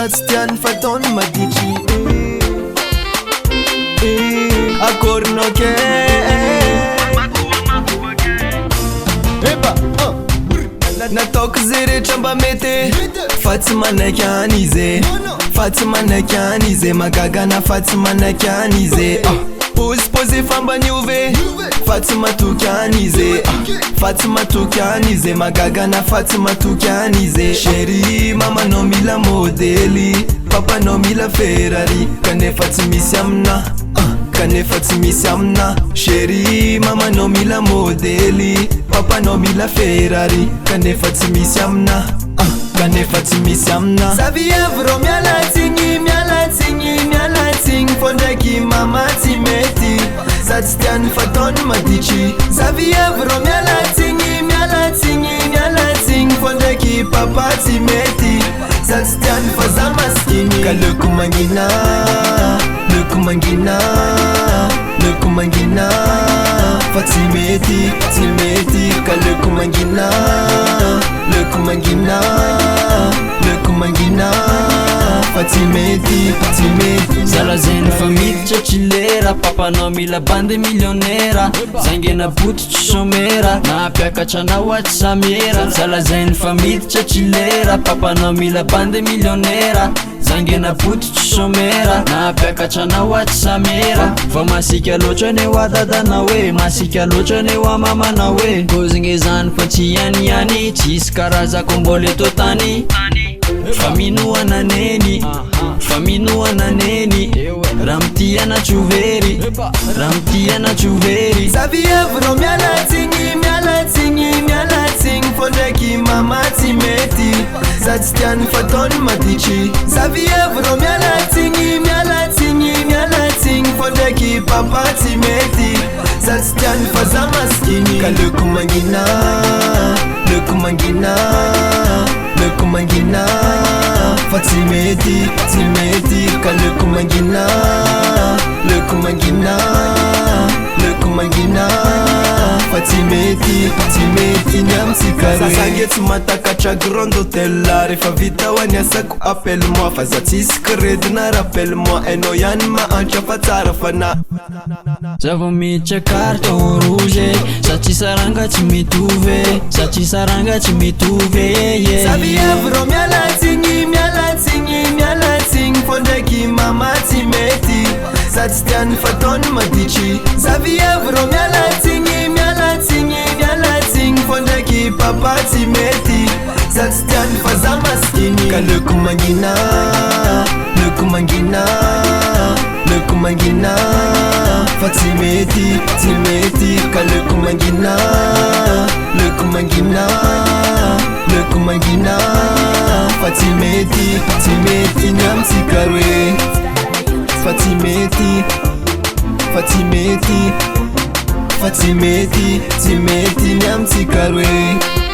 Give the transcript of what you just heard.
tsy tiany fataony maditry akorinao ke nataoko zay rehetra mba mety fa tsy manaiky any izy fa tsy manaiky any izy magagana fa tsy manaiky any izy pose famba niove fa tsy matoky any izy fa tsy matoky any izy magagana fa tsy matoky any izy chéri mamanao mila modely papanao mila Ferrari kanefa tsy misy amina kanefa tsy misy amina chéri mamanao mila modely papanao mila Ferrari kanefa tsy misy amina kanefa tsy misy amina savievro mialatsigny mialatsigny mialatsigny fô ndraiky mama tsy mety za tsy tiany fataony maditry savievro mialatsigny mialatsigny mialatsigny fô ndraiky papa tsy mety za tsy tiany fa za maskiny ka leko mangina leko mangina leko mangina fa tsy mety ka leko mangina leko mangina leko mangina fa tsy mety zala zeny fa miditra tsy lera papanao mila bandy millionnaira zangena bototry somera napiakatra anao aty samera zala zeny fa miditra tsy lera papanao mila bandy millionnaira zangena bototry somera napiakatra anao aty samera fa masika loatra ny ho adadanao hoe masika loatra ny ho amamanao hoe kozigny zany fa tsy ihany tsisy karazako mbola eto tany fa minoana neny fa minoana neny raha mitiana tsovery raha mitiana tsovery savievro mialatsigny mialatsigny mialatsigny fô ndraiky mama tsy mety za tsy tiany fataony maditry savievro mialatsigny mialatsigny mialatsigny fô ndraiky papa tsy mety za tsy tiany fa za maskiny ka leko mangina leko mangina leko mangina fa tsy mety ka leko mangina leko mangina leko mangina fa tsy mety nyamtsika zasange tsy matakatra grand hôtel rehefa vita hoany asako appelle moi fa za tsisy crédit na rappelle moi ainao ihany mahantra fa tsara fa na za vao miditra carte rouge za tsy saranga tsy mitovy za tsy saranga tsy mitovy savievro mialatsigny mialatsigny mialatsigny fô ndraiky mama tsy mety za tsy tiany fataony maditry savievro mialatsigny mialatsigny mialatsigny fô ndraiky papa tsy mety za tsy tiany fa za maskiny ka leko mangina leko mangina leko mangina fa tsy mety ka leko mangina leko mangina leko mangina fa tsy mety nyamtsika roe fa tsy mety fa tsy mety fa tsy mety nyamtsika roe